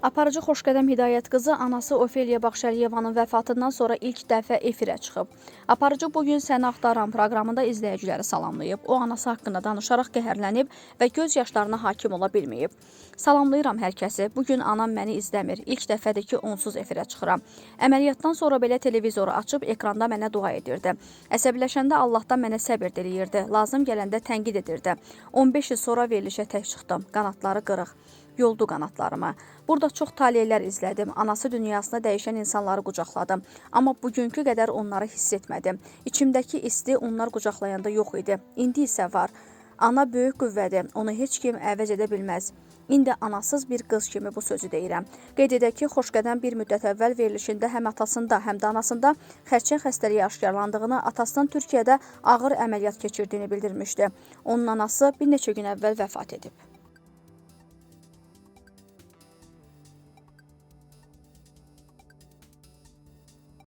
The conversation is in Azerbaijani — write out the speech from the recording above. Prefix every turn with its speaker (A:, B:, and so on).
A: Aparıcı Xoşqədəm Hidayət qızı anası Ofeliya Baxşəliyevanın vəfatından sonra ilk dəfə efirə çıxıb. Aparıcı bugün Səni Axtaran proqramında izləyiciləri salamlayıb. O anası haqqında danışaraq qəhərlənib və göz yaşlarına hakim ola bilməyib. Salamlayıram hər kəsi. Bugün anam məni izləmir. İlk dəfədir ki, onsuz efirə çıxıram. Əməliyyatdan sonra belə televizoru açıb ekranda mənə dua edirdi. Əsəbləşəndə Allahdan mənə səbir diləyirdi. Lazım gələndə tənqid edirdi. 15 il sonra verilişə tək çıxdım. Qanatları qırıq. Yoldu qanatlarıma. Burada çox taleylər izlədim. Anası dünyasına dəyişən insanları qucaqladım. Amma bugünkü qədər onları hiss etmədim. İçimdəki isti onlar qucaqlayanda yox idi. İndi isə var. Ana böyük qüvvədir. Onu heç kim əvəz edə bilməz. İndi anasız bir qız kimi bu sözü deyirəm. Qeyd edək ki, Xoşqədəm bir müddət əvvəl verilişində həm atasında, həm də anasında xərçəng xəstəliyi aşkarlandığını, atasının Türkiyədə ağır əməliyyat keçirdiyini bildirmişdi. Onun anası bir neçə gün əvvəl vəfat edib.